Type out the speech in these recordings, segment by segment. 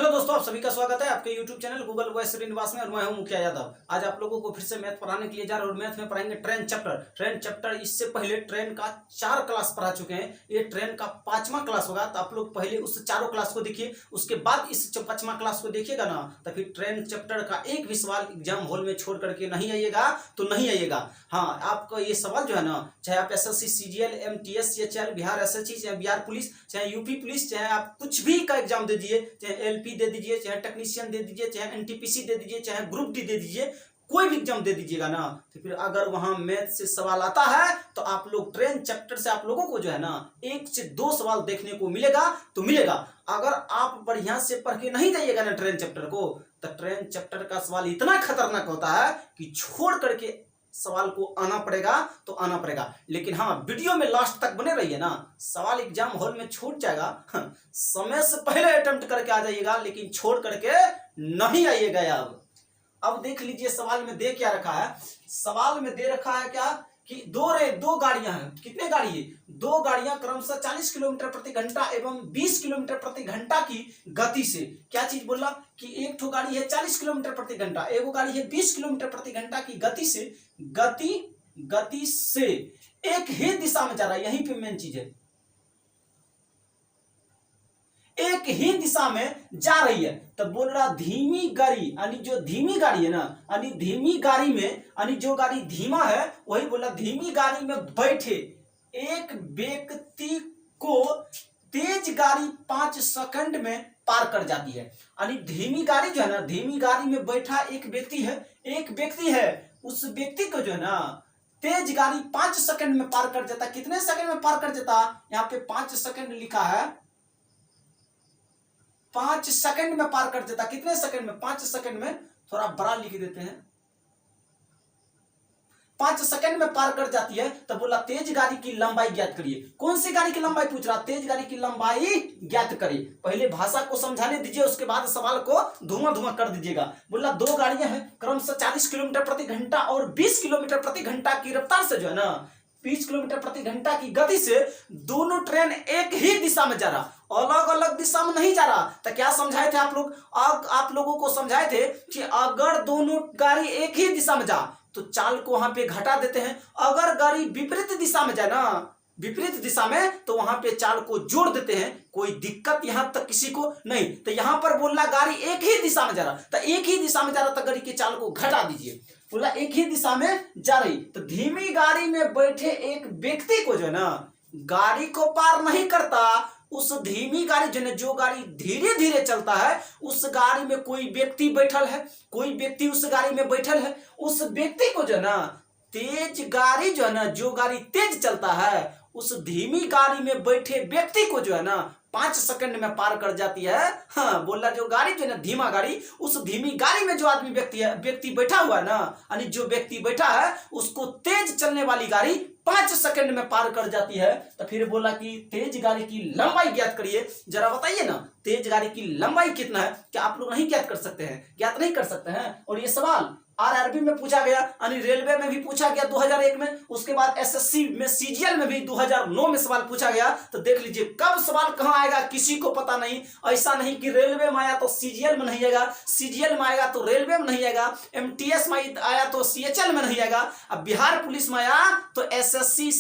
Hello दोस्तों, आप सभी का स्वागत है आपके YouTube channel Google voice Srinivas में और मैं हूं मुखिया यादव। आज आप लोगों को फिर से मैथ पढ़ाने के लिए जा रहे हैं और मैथ में पढ़ाएंगे ट्रेन चैप्टर। इससे पहले ट्रेन का 4 क्लास पढ़ा चुके हैं। ये ट्रेन का 5वां क्लास होगा, तो आप लोग पहले उस चारों क्लास को देखिए, उसके बाद इस 5वां क्लास को देखिएगा ना, तो फिर ट्रेन चैप्टर का एक भी सवाल एग्जाम हॉल में छोड़ करके नहीं आइएगा तो नहीं आइएगा। हाँ, आपका ये सवाल जो है ना, चाहे आप SSC CGL MTS CHL Bihar SSC, चाहे बिहार पुलिस, चाहे यूपी पुलिस, चाहे आप कुछ भी का एग्जाम दे दीजिए, चाहे LP दे दीजिए, चाहे टेक्नीशियन दे दीजिए, चाहे NTPC दे दीजिए, चाहे ग्रुप डी दे दीजिए, कोई भी एग्जाम दे दीजिएगा ना, तो फिर अगर वहां मैथ से सवाल आता है तो आप लोग ट्रेन चैप्टर से आप लोगों को जो है ना 1 से 2 सवाल देखने को मिलेगा तो मिलेगा। अगर आप बढ़िया से पढ़ के नहीं जाइएगा ना ट्रेन चैप्टर को, तो ट्रेन चैप्टर का सवाल इतना खतरनाक होता है कि छोड़ करके सवाल को आना पड़ेगा तो आना पड़ेगा। लेकिन हाँ, वीडियो में लास्ट तक बने रहिए ना, सवाल एग्जाम हॉल में छूट जाएगा। समय से पहले अटेम्प्ट करके आ जाइएगा, लेकिन छोड़ करके नहीं आइएगा। अब देख लीजिए सवाल में दे क्या रखा है। सवाल में दे रखा है क्या कि दो गाड़ियां हैं। कितने गाड़ी है? 2 गाड़ियां क्रमशः 40 किलोमीटर प्रति घंटा एवं 20 किलोमीटर प्रति घंटा की गति से, क्या चीज बोला कि एक ठो गाड़ी है 40 किलोमीटर प्रति घंटा, एक गाड़ी है 20 किलोमीटर प्रति घंटा की गति से एक ही दिशा में जा रहा है। यहीं पे मेन चीज है, एक ही दिशा में जा रही है। तो बोल रहा धीमी गाड़ी, यानी जो धीमी गाड़ी है ना, यानी धीमी गाड़ी में, यानी जो गाड़ी धीमा है वही बोला धीमी गाड़ी में बैठे एक व्यक्ति को तेज गाड़ी 5 सेकंड में पार कर जाती है। यानी धीमी गाड़ी जो है ना, धीमी गाड़ी में बैठा एक व्यक्ति है, उस व्यक्ति को जो है ना तेज गाड़ी 5 सेकंड में पार कर जाता। कितने सेकंड में पार कर जाता? यहाँ पे 5 सेकंड लिखा है, 5 सेकंड में पार कर देता। कितने सेकंड में? 5 सेकंड में। थोड़ा बड़ा लिख देते हैं, 5 सेकंड में पार कर जाती है। तो बोला तेज गाड़ी की लंबाई ज्ञात करिए। कौन सी गाड़ी की लंबाई पूछ रहा? तेज गाड़ी की लंबाई ज्ञात करिए। पहले भाषा को समझाने दीजिए, उसके बाद सवाल को धुआं कर दीजिएगा। बोला 2 गाड़ियां हैं क्रमशः 40 किलोमीटर प्रति घंटा और 20 किलोमीटर प्रति घंटा की रफ्तार से जो है ना 20 किलोमीटर प्रति घंटा की गति से दोनों ट्रेन एक ही दिशा में जा रहा, अलग अलग दिशा में नहीं जा रहा। तो क्या समझाए थे आप लोग? आप लोगों को समझाए थे कि अगर दोनों गाड़ी एक ही दिशा में जा तो चाल को वहां पे घटा देते हैं। अगर गाड़ी विपरीत दिशा में जाए ना, विपरीत दिशा में, तो वहां पे चाल को जोड़ देते हैं। कोई दिक्कत यहां तक किसी को नहीं। तो यहां पर बोला गाड़ी एक ही दिशा में जा रहा, तो एक ही दिशा में जा रहा, तो गाड़ी की चाल को घटा दीजिए। बोला एक ही दिशा में जा रही, तो धीमी गाड़ी में बैठे एक व्यक्ति को जो है ना गाड़ी को पार नहीं करता। उस धीमी गाड़ी जो है, जो गाड़ी धीरे धीरे चलता है, उस गाड़ी में कोई व्यक्ति बैठल है, कोई व्यक्ति उस गाड़ी में बैठल है। उस व्यक्ति को जो है ना तेज गाड़ी जो है ना, जो गाड़ी तेज चलता है, उस धीमी गाड़ी में बैठे व्यक्ति को जो है ना 5 सेकंड में पार कर जाती है। हाँ, बोला जो गाड़ी जो है ना धीमा गाड़ी, उस धीमी गाड़ी में जो आदमी व्यक्ति बैठा हुआ है ना, यानी जो व्यक्ति बैठा है उसको तेज चलने वाली गाड़ी 5 सेकंड में पार कर जाती है। तो फिर बोला कि तेज गाड़ी की लंबाई ज्ञात करिए। जरा बताइए ना तेज गाड़ी की लंबाई कितना है? क्या आप लोग नहीं ज्ञात कर सकते हैं? ज्ञात नहीं कर सकते हैं? और ये सवाल RRB में पूछा गया, यानी रेलवे में भी पूछा गया 2001 में, उसके बाद SSC में CGL में भी 2009 में सवाल पूछा गया। तो देख लीजिए कब सवाल कहां आएगा किसी को पता नहीं। ऐसा नहीं कि रेलवे में आया तो CGL में नहीं आएगा, CGL में आएगा तो रेलवे में नहीं आएगा, MTS में आया तो CHL में नहीं आएगा, अब बिहार पुलिस में आया तो SSC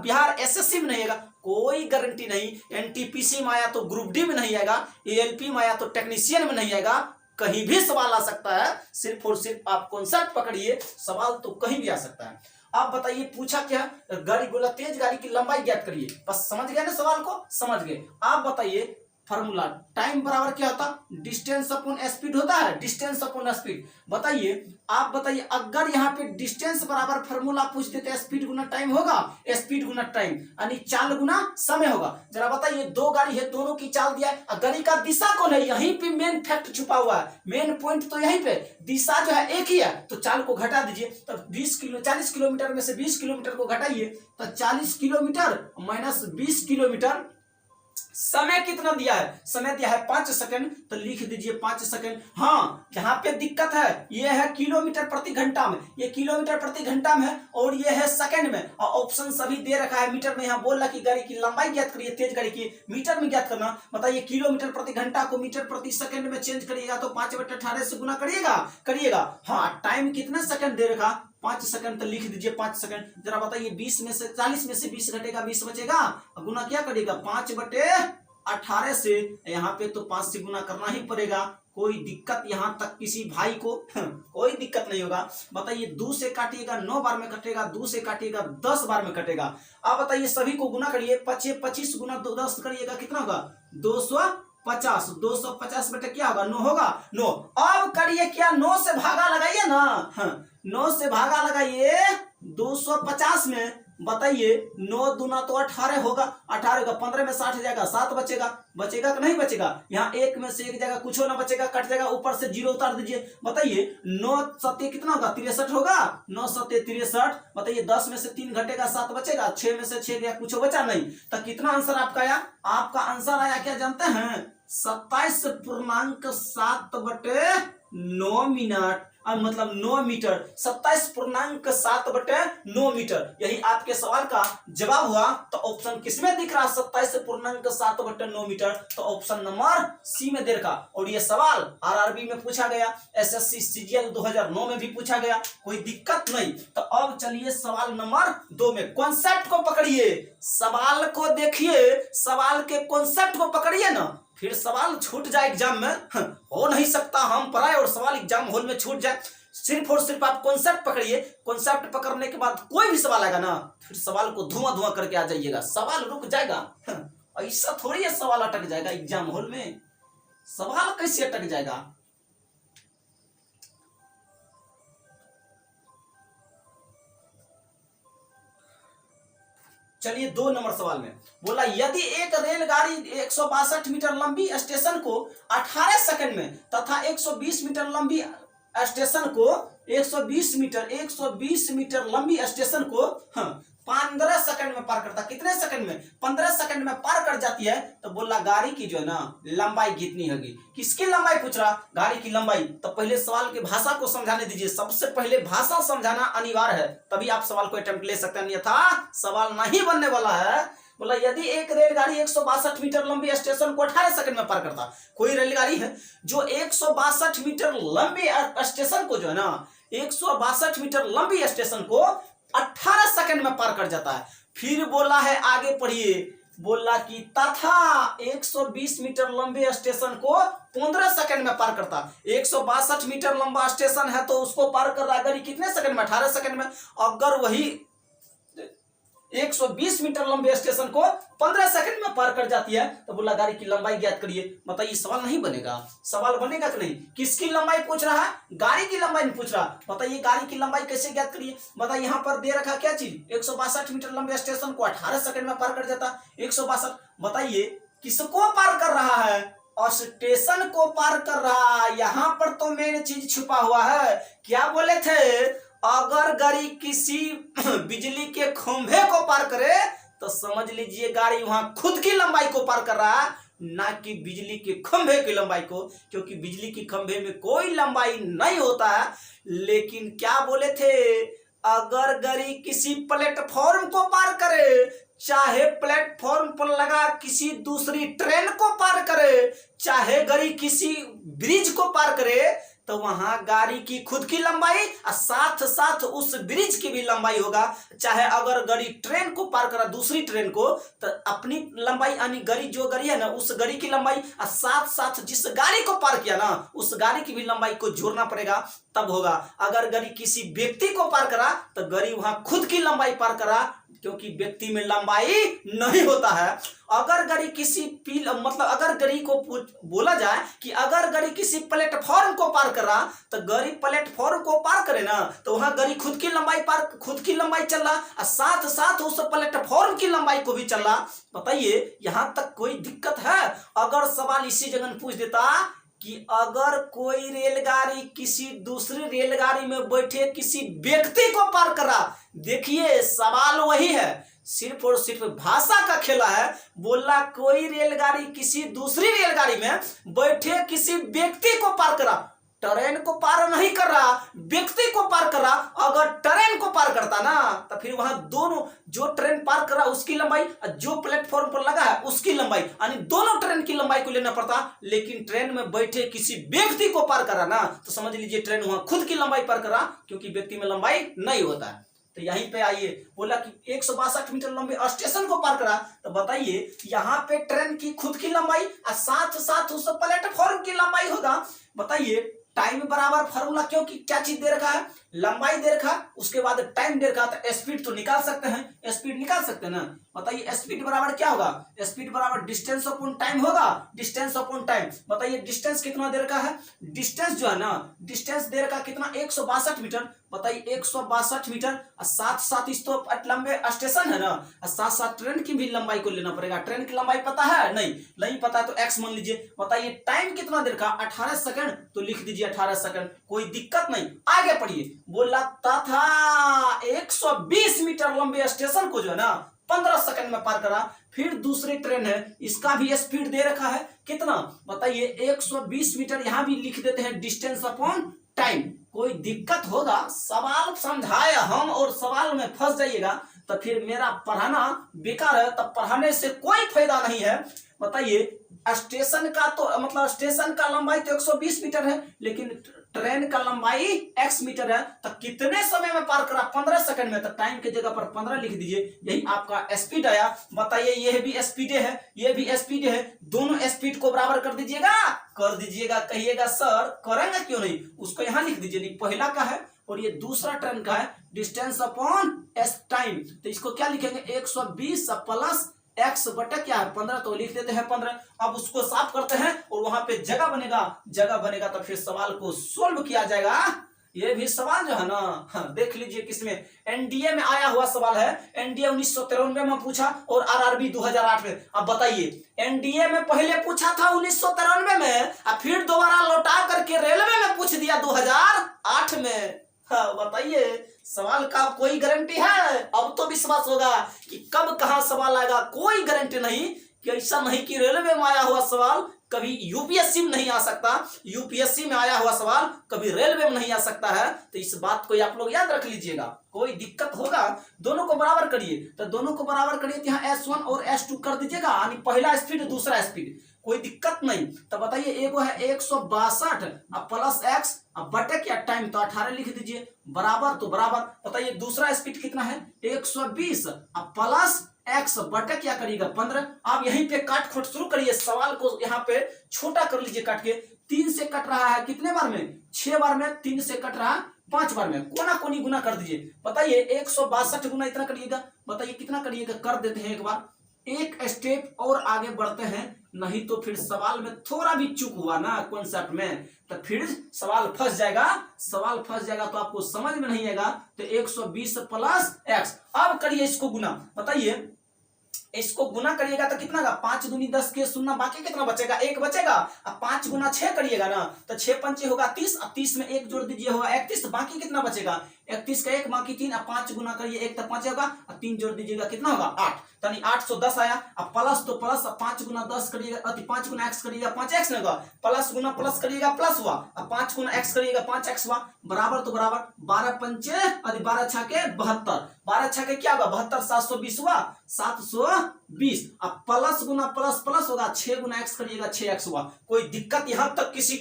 बिहार SSC में नहीं आएगा। कोई गारंटी नहीं। NTPC में आया तो ग्रुप डी में नहीं आएगा, ALP में आया तो टेक्नीशियन में नहीं आएगा। कहीं भी सवाल आ सकता है, सिर्फ और सिर्फ आप कॉन्सेप्ट पकड़िए, सवाल तो कहीं भी आ सकता है। आप बताइए पूछा क्या? गाड़ी बोला तेज गाड़ी की लंबाई ज्ञात करिए। बस समझ गए ना सवाल को? समझ गए। आप बताइए फॉर्मूला टाइम बराबर क्या होता? डिस्टेंस अपॉन स्पीड होता है, डिस्टेंस अपॉन स्पीड। बताइए, आप बताइए अगर यहाँ पे डिस्टेंस बराबर फॉर्मूला पूछ देते स्पीड गुना टाइम होगा, स्पीड गुना टाइम यानी चाल गुना समय होगा। जरा बताइए 2 गाड़ी है, दोनों की चाल दिया है, गाड़ी का दिशा कौन है? यहीं पे मेन फैक्ट छुपा हुआ है, मेन पॉइंट तो यहीं पे, दिशा जो है एक ही है, तो चाल को घटा दीजिए। तो 40 किलोमीटर में से 20 किलोमीटर को घटाइए, तो 40 किलोमीटर माइनस 20 किलोमीटर समय कितना दिया है, समय दिया है 5 सेकंड, तो लिख दीजिए 5 सेकंड। हाँ, यहाँ पे दिक्कत है, ये है किलोमीटर प्रति घंटा में, ये किलोमीटर प्रति घंटा में है, और ये है सेकंड में, और ऑप्शन सभी दे रखा है मीटर में। यहाँ बोल रहा कि गाड़ी की लंबाई ज्ञात करिए, तेज गाड़ी की मीटर में ज्ञात करना। बताइए किलोमीटर प्रति घंटा को मीटर प्रति सेकंड में चेंज करिएगा तो 5/18 से गुना करिएगा। हाँ, टाइम कितने सेकंड दे रखा, 5 सेकंड, तो लिख दीजिए 5 सेकंड। जरा बताइए 20 में से 40 में से 20 घटेगा, 20 बचेगा, गुना क्या करेगा 5/18 से, यहाँ पे तो 5 से गुना करना ही पड़ेगा। कोई दिक्कत यहाँ तक किसी भाई को कोई दिक्कत नहीं होगा। बताइए 2 से काटिएगा 9 बार में कटेगा, 2 से काटिएगा 10 बार में कटेगा। अब बताइए सभी को गुना करिए, 25 गुना 10 करिएगा, कितना होगा 250। 250 बेटा क्या होगा 9 होगा 9। अब करिए क्या, 9 से भागा लगाइए ना, 9 से भागा लगाइए 250 में। बताइए 9 दूना तो 18 होगा, 18 का 15 में 60 जाएगा, 7 बचेगा कि नहीं बचेगा। यहाँ 1 में से 1 जाएगा, कुछ ना बचेगा, कट जाएगा, ऊपर से 0 उतार दीजिए। बताइए 9 सत्य कितना होगा 63 होगा, 9 सत्य 63। बताइए 10 में से 3 घटेगा, 7 बचेगा, 6 में से 6 गया, कुछ बचा नहीं। तो कितना आंसर आपका आया, आपका आंसर आया क्या जानते हैं 27.7/9 मिनट, मतलब 9 मीटर, 27.7/9 मीटर। यही आपके सवाल का जवाब हुआ। तो ऑप्शन किसमें दिख रहा 27.7/9 मीटर, तो ऑप्शन नंबर सी में दे रखा। और ये सवाल आरआरबी में पूछा गया, एसएससी सीजीएल 2009 में भी पूछा गया, कोई दिक्कत नहीं। तो अब चलिए सवाल नंबर 2 में, कॉन्सेप्ट को पकड़िए, सवाल को देखिए, सवाल के कॉन्सेप्ट को पकड़िए ना, फिर सवाल छूट जाए एग्जाम में। हो नहीं सकता हम पढ़ाए और सवाल एग्जाम हॉल में छूट जाए। सिर्फ और सिर्फ आप कॉन्सेप्ट पकड़िए, कॉन्सेप्ट पकड़ने के बाद कोई भी सवाल आएगा ना, फिर सवाल को धुआं करके आ जाइएगा, सवाल रुक जाएगा। ऐसा थोड़ी है सवाल अटक जाएगा एग्जाम हॉल में, सवाल कैसे अटक जाएगा। चलिए 2 नंबर सवाल में बोला, यदि एक रेलगाड़ी 162 मीटर लंबी स्टेशन को 18 सेकंड में तथा 120 मीटर लंबी स्टेशन को 120 मीटर लंबी स्टेशन को 15 सेकंड में पार करता, कितने सेकंड में 15 सेकंड में पार कर जाती है, तो बोला गाड़ी की जो है ना लंबाई कितनी होगी। किसकी लंबाई पूछ रहा, गाड़ी की लंबाई। तो पहले सवाल की भाषा को समझाने दीजिए, सबसे पहले भाषा समझाना अनिवार्य है, तभी आप सवाल को अटेम्प्ट ले सकते हैं, अन्यथा सवाल नहीं बनने वाला है। बोला यदि एक रेलगाड़ी 162 मीटर लंबी स्टेशन को 18 सेकंड में पार करता, कोई रेलगाड़ी है जो 162 मीटर लंबी स्टेशन को जो है ना 162 मीटर लंबी स्टेशन को 18 सेकंड में पार कर जाता है। फिर बोला है आगे पढ़िए, बोला कि तथा 120 मीटर लंबे स्टेशन को 15 सेकंड में पार करता। 162 मीटर लंबा स्टेशन है तो उसको पार कर रहा है गाड़ी कितने सेकंड में 18 सेकंड में। अगर वही 120 मीटर लंबे स्टेशन को 15 सेकंड में पार कर जाती है तो बोला गाड़ी की लंबाई ज्ञात करिए। बताइए सवाल नहीं बनेगा, सवाल बनेगा कि नहीं। किसकी लंबाई पूछ रहा है, गाड़ी की लंबाई नहीं पूछ रहा। बताइए गाड़ी की लंबाई कैसे ज्ञात करिए। बताइए यहाँ पर दे रखा क्या चीज 162 मीटर लंबे स्टेशन को 18 सेकंड में पार कर जाता। 162 बताइए किसको पार कर रहा है, स्टेशन को पार कर रहा है। यहाँ पर तो मेन चीज छुपा हुआ है, क्या बोले थे, अगर गाड़ी किसी बिजली के खंभे को पार करे तो समझ लीजिए गाड़ी वहां खुद की लंबाई को पार कर रहा है, ना कि बिजली के खंभे की लंबाई को, क्योंकि बिजली के खंभे में कोई लंबाई नहीं होता है। लेकिन क्या बोले थे, अगर गाड़ी किसी प्लेटफॉर्म को पार करे, चाहे प्लेटफॉर्म पर लगा किसी दूसरी ट्रेन को पार करे, चाहे गाड़ी किसी ब्रिज को पार करे, तो वहां गाड़ी की खुद की लंबाई और साथ साथ उस ब्रिज की भी लंबाई होगा। चाहे अगर गाड़ी ट्रेन को पार करा दूसरी ट्रेन को, तो अपनी लंबाई यानी गाड़ी जो गाड़ी है ना उस गाड़ी की लंबाई और साथ साथ जिस गाड़ी को पार किया ना उस गाड़ी की भी लंबाई को जोड़ना पड़ेगा, तब होगा। अगर गाड़ी किसी व्यक्ति को पार करा तो गाड़ी वहां खुद की लंबाई पार करा, क्योंकि व्यक्ति में लंबाई नहीं होता है। अगर गाड़ी किसी मतलब अगर गाड़ी को बोला जाए कि अगर गाड़ी किसी प्लेटफॉर्म को पार कर रहा, तो गाड़ी प्लेटफॉर्म को पार करे ना तो वहां गाड़ी खुद की लंबाई चल रहा और साथ साथ उस प्लेटफॉर्म की लंबाई को भी चल रहा। बताइए यहां तक कोई दिक्कत है। अगर सवाल इसी जगह पूछ देता कि अगर कोई रेलगाड़ी किसी दूसरी रेलगाड़ी में बैठे किसी व्यक्ति को पार करा, देखिए सवाल वही है, सिर्फ और सिर्फ भाषा का खेला है। बोला कोई रेलगाड़ी किसी दूसरी रेलगाड़ी में बैठे किसी व्यक्ति को पार करा, ट्रेन को पार नहीं कर रहा, व्यक्ति को पार कर रहा। अगर ट्रेन को पार करता ना तो फिर वहां दोनों, जो ट्रेन पार कर रहा उसकी लंबाई और जो प्लेटफॉर्म पर लगा है उसकी लंबाई, यानी दोनों ट्रेन की लंबाई को लेना पड़ता। लेकिन ट्रेन में बैठे किसी व्यक्ति को पार करा ना तो समझ लीजिए ट्रेन वहां खुद की लंबाई पार करा, क्योंकि व्यक्ति में लंबाई नहीं होता है। तो यहीं पे आइए, बोला कि 162 मीटर लंबे स्टेशन को पार करा, तो बताइए यहाँ पे ट्रेन की खुद की लंबाई और साथ साथ उस प्लेटफॉर्म की लंबाई होगा। बताइए टाइम बराबर फार्मूला, क्योंकि क्या चीज दे रखा है, लंबाई दे रखा, उसके बाद टाइम दे रखा, तो स्पीड तो निकाल सकते हैं, स्पीड निकाल सकते हैं ना। बताइए स्पीड बराबर क्या होगा, स्पीड बराबर डिस्टेंस अपॉन टाइम होगा, डिस्टेंस अपॉन टाइम। बताइए डिस्टेंस कितना दे रखा है, डिस्टेंस जो है ना, डिस्टेंस दे रखा कितना 162 मीटर। बताइए 162 मीटर और साथ साथ इस तो लंबे स्टेशन है ना, और साथ साथ ट्रेन की भी लंबाई को लेना पड़ेगा। ट्रेन की लंबाई पता है, नहीं पता है तो एक्स मान लीजिए। बताइए टाइम कितना दे रखा 18 सेकंड, तो लिख दीजिए 18 सेकंड, कोई दिक्कत नहीं। आगे पढ़िए, बोला तथा 120 मीटर लंबे स्टेशन को जो है ना 15 सेकंड में पार करा। फिर दूसरी ट्रेन है, इसका भी स्पीड दे रखा है कितना, बताइए 120 मीटर, यहां भी लिख देते हैं डिस्टेंस अपॉन टाइम। कोई दिक्कत होगा, सवाल समझाया हम और सवाल में फंस जाइएगा तो फिर मेरा पढ़ाना बेकार है, तब पढ़ाने से कोई फायदा नहीं है। बताइए स्टेशन का तो मतलब स्टेशन का लंबाई तो 120 मीटर है, लेकिन ट्रेन का लंबाई x मीटर है, तो कितने समय में पार करा, 15 सेकंड में। तो टाइम के जगह पर 15 लिख दीजिए, यही आपका स्पीड आया। बताइए ये भी स्पीड है, ये भी स्पीड है, दोनों स्पीड को बराबर कर दीजिएगा, कर दीजिएगा। कहिएगा सर करेंगे क्यों नहीं, उसको यहाँ लिख दीजिए, नहीं पहला का है और ये दूसरा ट्रेन का है, डिस्टेंस अपॉन एस टाइम। तो इसको क्या लिखेंगे 120 प्लस एक्स बटा क्या है 15, तो लिख देते हैं 15। अब उसको साफ करते हैं और वहां पे जगह बनेगा तो फिर सवाल को सोल्व किया जाएगा। ये भी सवाल जो है ना, देख लीजिए किसमें, एनडीए में आया हुआ सवाल है। एनडीए 1993 में पूछा और आरआरबी 2008 में। अब बताइए एनडीए में पहले पूछा था 1993 में और फिर दोबारा लौटा करके रेलवे में पूछ दिया 2008 में। बताइए सवाल का कोई गारंटी है, अब तो विश्वास होगा कि कब कहां सवाल आएगा, कोई गारंटी नहीं। कि ऐसा नहीं कि रेलवे में आया हुआ सवाल कभी यूपीएससी में नहीं आ सकता, यूपीएससी में आया हुआ सवाल कभी रेलवे में नहीं आ सकता है। तो इस बात को आप लोग याद रख लीजिएगा, कोई दिक्कत होगा दोनों को बराबर करिए। तो दोनों को बराबर करिए तो यहाँ S1 और S2 कर दीजिएगा, यानी पहला स्पीड दूसरा स्पीड, कोई दिक्कत नहीं। तो बताइए एगो है 162 प्लस एक्स बटे क्या टाइम, तो 18 लिख दीजिए, बराबर तो बराबर। बताइए दूसरा स्पीड कितना है 120 प्लस एक्स बटे क्या करिएगा 15। आप यहीं पे काट खोट शुरू करिए, सवाल को यहाँ पे छोटा कर लीजिए काट के। 3 से कट रहा है कितने बार में, 6 बार में, 3 से कट रहा है 5 बार में, कोना कोनी गुना कर दीजिए। बताइए 162 गुना इतना करिएगा, बताइए कितना करिएगा, कर देते हैं एक बार। एक स्टेप और आगे बढ़ते हैं, नहीं तो फिर सवाल में थोड़ा भी चूक हुआ ना कॉन्सेप्ट में तो फिर सवाल फंस जाएगा, सवाल फंस जाएगा तो आपको समझ में नहीं आएगा। तो 120 प्लस एक्स, अब करिए इसको गुना। बताइए इसको गुना करिएगा तो कितना का 5 दूनी 10 के शून्य, बाकी कितना बचेगा 1 बचेगा। अब 5 गुना 6 करिएगा ना तो 6 पंचे होगा 30, अब 30 में 1 जोड़ दीजिए होगा 31, बाकी कितना बचेगा 31 का 1 बाकी 3, अब 5 गुना करिए 1 तो 5 होगा, अब 3 जोड़ दीजिएगा कितना होगा 8, यानी 810 आया। अब प्लस तो प्लस, अब 5 गुना 10 करिएगा, 5 गुना एक्स करिएगा 5x नहीं होगा, प्लस गुना प्लस करिएगा प्लस हुआ, अब 5 गुना एक्स करिएगा 5x हुआ, बराबर तो बराबर। 12 पंचे 12 छके 72, 12 छके क्या होगा 72, 720 हुआ 720। अब प्लस गुना प्लस प्लस होगा, 6 गुना एक्स करिएगा 6x हुआ। कोई दिक्कत यहां तक किसी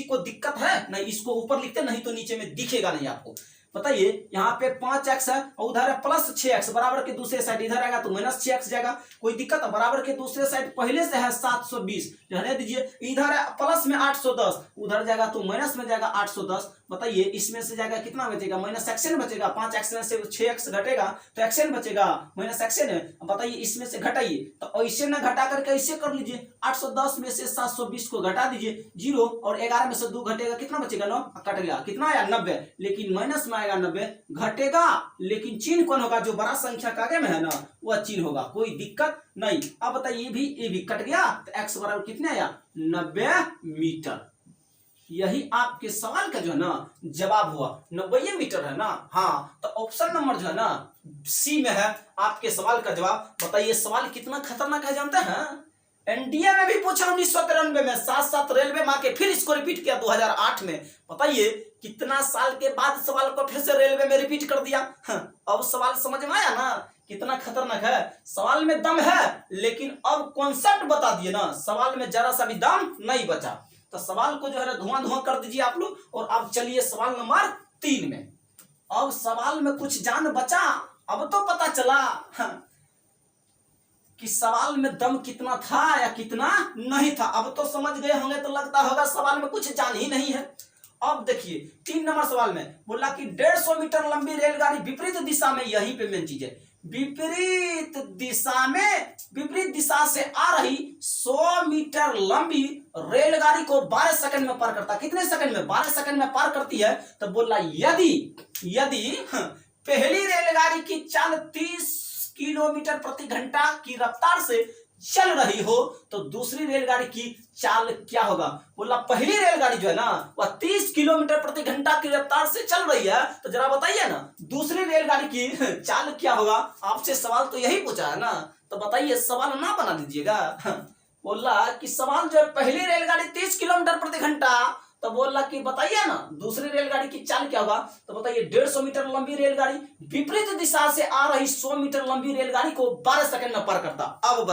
को दिक्कत है नहीं, इसको ऊपर लिखते नहीं तो नीचे में दिखेगा नहीं आपको। बताइए यहाँ पे 5x है और उधर है प्लस 6x, बराबर के दूसरे साइड इधर आएगा तो माइनस 6x जाएगा, कोई दिक्कत है। बराबर के दूसरे साइड पहले से है 720, रहने दीजिए। इधर है प्लस में 810, उधर जाएगा तो माइनस में जाएगा 810। बताइए इसमें से जाएगा कितना बचेगा, माइनस एक्शन बचेगा, 5x में से 6x घटेगा तो एक्शन बचेगा, माइनस एक्शन है। बताइए इसमें से घटाइए, तो ऐसे ना घटा करके ऐसे कर लीजिए, 810 में से 720 को घटा दीजिए 0, और 11 में से 2 घटेगा कितना बचेगा 9, कट गया, कितना आया 90, लेकिन माइनस में आएगा 90, घटेगा लेकिन चिन्ह कौन होगा, जो बड़ा संख्या का आगे में है ना वह चिन्ह होगा, कोई दिक्कत नहीं। अब बताइए ये भी कट गया तो x बराबर कितने आया 90 मीटर। यही आपके सवाल का जो है ना जवाब हुआ, 90 मीटर है ना। हाँ तो ऑप्शन नंबर जो है ना सी में है आपके सवाल का जवाब। बताइए सवाल कितना खतरनाक है जानते हैं, एनडीए में भी पूछा 1993 में, साथ साथ रेलवे माँ के फिर इसको रिपीट किया 2008 में। बताइए कितना साल के बाद सवाल को फिर से रेलवे में रिपीट कर दिया। अब सवाल समझ में आया ना कितना खतरनाक है। सवाल में दम है लेकिन अब कॉन्सेप्ट बता दिए ना, सवाल में जरा सा भी दम नहीं बचा। तो सवाल को जो है धुआं धुआं कर दीजिए आप लोग। और अब चलिए सवाल नंबर 3 में। अब सवाल में कुछ जान बचा, अब तो पता चला कि सवाल में दम कितना था या कितना नहीं था। अब तो समझ गए होंगे, तो लगता होगा सवाल में कुछ जान ही नहीं है। अब देखिए 3 नंबर सवाल में बोला कि 150 मीटर लंबी रेलगाड़ी विपरीत दिशा में, यही पे मेन चीज है, विपरीत दिशा से आ रही 100 मीटर लंबी रेलगाड़ी को 12 सेकंड में पार करता। कितने सेकंड में, 12 सेकंड में पार करती है। तो बोला यदि पहली रेलगाड़ी की चाल 30 किलोमीटर प्रति घंटा की रफ्तार से चल रही हो तो दूसरी रेलगाड़ी की चाल क्या होगा। बोला पहली रेलगाड़ी जो है ना वह 30 किलोमीटर प्रति घंटा की रफ्तार से चल रही है, तो जरा बताइए ना दूसरी रेलगाड़ी की चाल क्या होगा। आपसे सवाल तो यही पूछा है ना, तो बताइए सवाल ना बना दीजिएगा। बोला कि सवाल जो है पहली रेलगाड़ी 30 किलोमीटर प्रति घंटा, तो बोला कि बताइए ना दूसरी रेलगाड़ी की चाल क्या होगा। तो बताइए 150 मीटर लंबी रेलगाड़ी विपरीत दिशा से आ रही 100 मीटर लंबी रेलगाड़ी को 12 सेकंड में पार करता। अब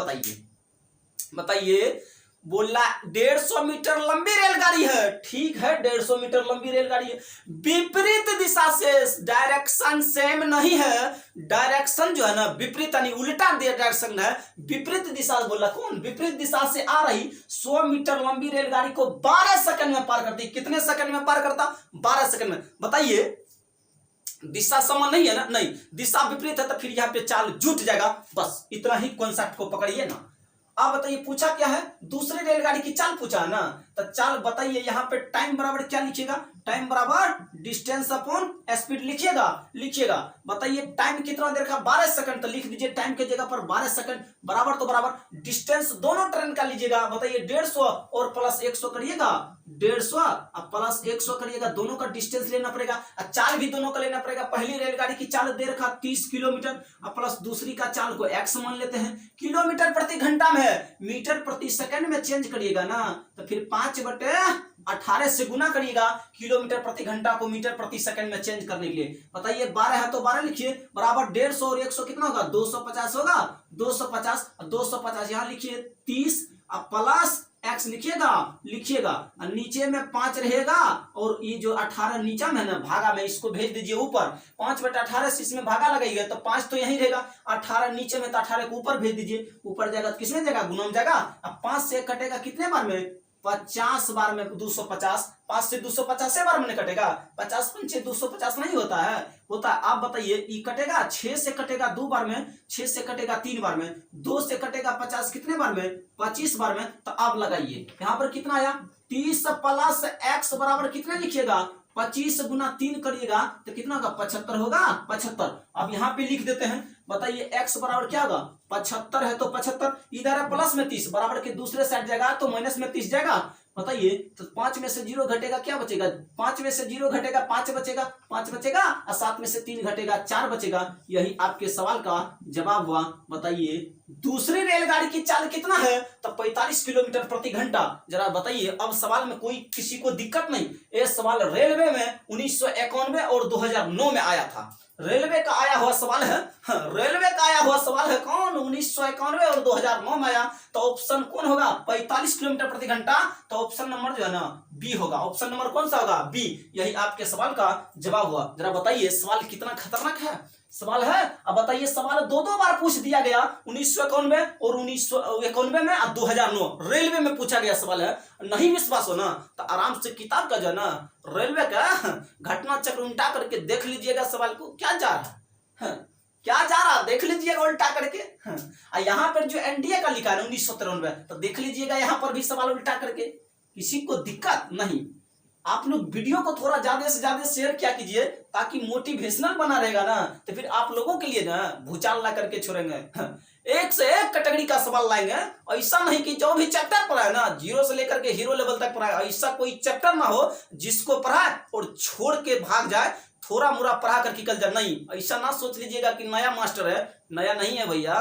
बताइए बोला 150 मीटर लंबी रेलगाड़ी है, ठीक है 150 मीटर लंबी रेलगाड़ी है, विपरीत दिशा से, डायरेक्शन सेम नहीं है, डायरेक्शन जो है ना विपरीत यानी उल्टा डायरेक्शन है, विपरीत दिशा बोला कौन, विपरीत दिशा से आ रही 100 मीटर लंबी रेलगाड़ी को 12 सेकंड में पार करती। कितने सेकंड में पार करता, 12 सेकंड में। बताइए दिशा समान नहीं है ना, नहीं दिशा विपरीत है तो फिर यहाँ पे चाल जुट जाएगा। बस इतना ही कॉन्सेप्ट को पकड़िए ना। अब बताइए पूछा क्या है, दूसरी रेलगाड़ी की चाल पूछा है ना, तो चाल बताइए यहाँ पे टाइम बराबर क्या लिखिएगा, टाइम बराबर डिस्टेंस अपॉन स्पीड लिखिएगा। बताइए टाइम कितना देर का, 12 सेकंड, तो लिख दीजिए टाइम के जगह पर 12 सेकंड बराबर तो बराबर डिस्टेंस दोनों ट्रेन का लीजिएगा। बताइए 150 और प्लस 100 करिएगा, 150 और प्लस 100 करिएगा, दोनों का डिस्टेंस लेना पड़ेगा और चाल भी दोनों का लेना पड़ेगा। पहली रेलगाड़ी की चाल दे रखा 30 किलोमीटर और प्लस दूसरी का चाल को x मान लेते हैं, किलोमीटर प्रति घंटा में है, मीटर प्रति सेकंड में चेंज करिएगा ना, तो फिर 5/18 से गुना करिएगा किलोमीटर प्रति घंटा को मीटर प्रति सेकंड में चेंज करने के लिए। बताइए 12 है तो 12 लिखिए, बराबर 150 और 100 कितना होगा, 250 होगा, 250 यहाँ लिखिए 30 और प्लस x लिखिएगा और नीचे में 5 रहेगा और ये जो 18 नीचे में है ना भागा में, इसको भेज दीजिए ऊपर, 5/18 से इसमें भागा लगाइएगा तो 5 तो यही रहेगा, 18 नीचे में तो 18 को ऊपर भेज दीजिए, ऊपर जाएगा तो किसमें जाएगा, गुना में जाएगा। अब 5 से कटेगा कितने बार में, 50 बार में 250, 5 से 250 बार में कटेगा, 50 पंचे 250 नहीं होता है, होता है। आप बताइए ये कटेगा, 6 से कटेगा 2 बार में, 6 से कटेगा 3 बार में, 2 से कटेगा 50 कितने बार में, 25 बार में। तो आप लगाइए यहाँ पर कितना आया, 30 प्लस x बराबर कितने लिखिएगा, 25 गुना 3 करिएगा तो कितना होगा, 75 होगा, 75। अब यहाँ पे लिख देते हैं। बताइए x बराबर क्या होगा, 75 है तो 75, इधर है प्लस में 30, बराबर के दूसरे साइड जाएगा तो माइनस में 30 जाएगा। बताइए तो 5 में से 0 घटेगा क्या बचेगा, 5 में से 0 घटेगा 5 बचेगा, 5 बचेगा और 7 में से 3 घटेगा 4 बचेगा। यही आपके सवाल का जवाब हुआ। बताइए दूसरी रेलगाड़ी की चाल कितना है, तो 45 किलोमीटर प्रति घंटा। जरा बताइए, अब सवाल में कोई किसी को दिक्कत नहीं, ये सवाल रेलवे में 1991 और 2009 में आया था, रेलवे का आया हुआ सवाल है। रेलवे का आया हुआ सवाल है कौन, 1991 और 2009 में आया। तो ऑप्शन कौन होगा, 45 किलोमीटर प्रति घंटा। तो ऑप्शन नंबर जो है ना बी होगा। ऑप्शन नंबर कौन सा होगा, बी। यही आपके सवाल का जवाब हुआ। जरा बताइए सवाल कितना खतरनाक है सवाल है। अब बताइए सवाल 2 बार पूछ दिया गया, 1991 और 1991 में और 2009 रेलवे में पूछा गया सवाल है। नहीं विश्वास हो ना तो आराम से किताब का जो है ना रेलवे का घटना चक्र उल्टा करके देख लीजिएगा सवाल को क्या जा रहा है, क्या जा रहा देख लीजिएगा उल्टा करके। यहाँ पर जो एनडीए का लिखा है 1993 तो देख लीजिएगा यहाँ पर भी सवाल उल्टा करके, किसी को दिक्कत नहीं। आप लोग वीडियो को थोड़ा ज्यादा से ज्यादा शेयर क्या कीजिए, ताकि मोटिवेशनल बना रहेगा ना, तो फिर आप लोगों के लिए ना भूचाल ला करके छोड़ेंगे। एक से एक कैटेगरी का सवाल लाएंगे। ऐसा नहीं कि जो भी चैप्टर पढ़ा है ना, जीरो से लेकर के हीरो लेवल तक पढ़ा है, ऐसा कोई चैप्टर ना हो जिसको पढ़ाए और छोड़ के भाग जाए, थोड़ा मोड़ा पढ़ा कर निकल जाए। नहीं, ऐसा ना सोच लीजिएगा कि नया मास्टर है। नया नहीं है भैया,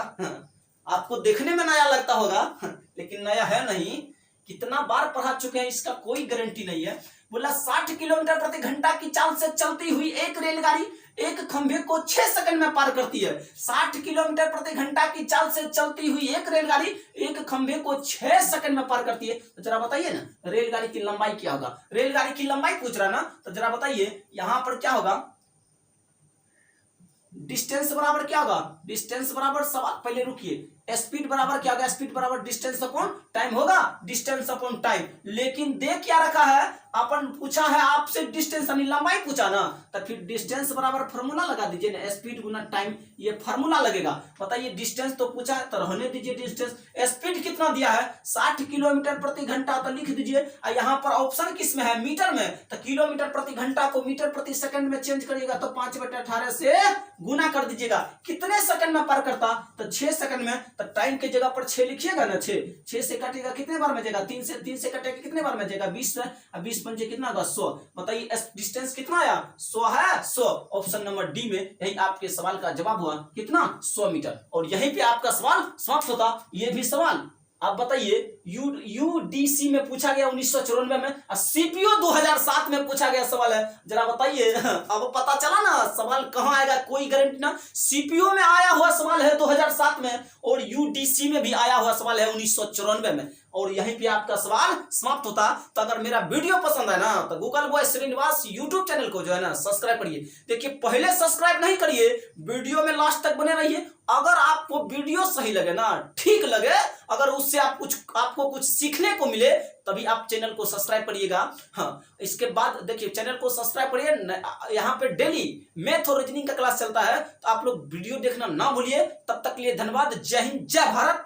आपको देखने में नया लगता होगा लेकिन नया है नहीं। कितना बार पढ़ा चुके हैं इसका कोई गारंटी नहीं है। बोला 60 किलोमीटर प्रति घंटा की चाल से चलती हुई एक रेलगाड़ी एक खंभे को 6 सेकंड में पार करती है। 60 किलोमीटर प्रति घंटा की चाल से चलती हुई एक रेलगाड़ी एक खंभे को 6 सेकंड में पार करती है। तो जरा बताइए ना, रेलगाड़ी की लंबाई क्या होगा? रेलगाड़ी की लंबाई पूछ रहा ना, तो जरा बताइए यहां पर क्या होगा? डिस्टेंस बराबर क्या होगा? डिस्टेंस बराबर सवाल, पहले रुकिए, स्पीड बराबर क्या होगा? स्पीड बराबर डिस्टेंस अपॉन टाइम होगा, डिस्टेंस अपॉन टाइम। लेकिन दे क्या रखा है? अपन पूछा है आपसे डिस्टेंस यानी लंबाई पूछा ना, तो फिर डिस्टेंस बराबर फार्मूला लगा दीजिए ना, स्पीड गुना टाइम, ये फार्मूला लगेगा। बताइए, डिस्टेंस तो पूछा है तो रहने दीजिए डिस्टेंस। स्पीड कितना दिया है? 60 किलोमीटर प्रति घंटा, तो लिख दीजिए। यहाँ पर ऑप्शन किस में है? मीटर में, तो किलोमीटर प्रति घंटा को मीटर प्रति सेकंड में चेंज करिएगा तो 5/18 से गुना कर दीजिएगा। कितने सेकंड में पार करता? तो 6 सेकंड में। तो टाइम के जगह पर 6 लिखिएगा ना, 6 से काटिएगा कितने बार में जाएगा? 3 से काटेगा कितने बार में जाएगा? 20 से। 20 पंजे कितना होगा? 100। बताइए डिस्टेंस कितना आया? 100 है, 100। ऑप्शन नंबर डी में यही आपके सवाल का जवाब हुआ। कितना? 100 मीटर। और यहीं पे आपका सवाल समाप्त होता। ये भी सवाल आप बताइए यूडीसी में पूछा गया 1994 में, और सीपीओ 2007 में पूछा गया सवाल है। जरा बताइए, अब पता चला ना सवाल कहां आएगा, कोई गारंटी ना। सीपीओ में आया हुआ सवाल है 2007 में, और यूडीसी में भी आया हुआ सवाल है 1994 में। और यहीं पे आपका सवाल समाप्त होता। तो अगर मेरा वीडियो पसंद है ना, तो Google boy Srinivas YouTube channel को जो है ना सब्सक्राइब करिए। देखिए, पहले सब्सक्राइब नहीं करिए, वीडियो में लास्ट तक बने रहिए। अगर आपको वीडियो सही लगे ना, ठीक लगे, अगर उससे आपको कुछ सीखने को मिले, तभी आप चैनल को सब्सक्राइब करिएगा। हाँ, इसके बाद देखिए चैनल को सब्सक्राइब करिए। यहाँ पे डेली मैथ और रीजनिंग का क्लास चलता है, तो आप लोग वीडियो देखना ना भूलिए। तब तक के लिए धन्यवाद। जय हिंद, जय भारत।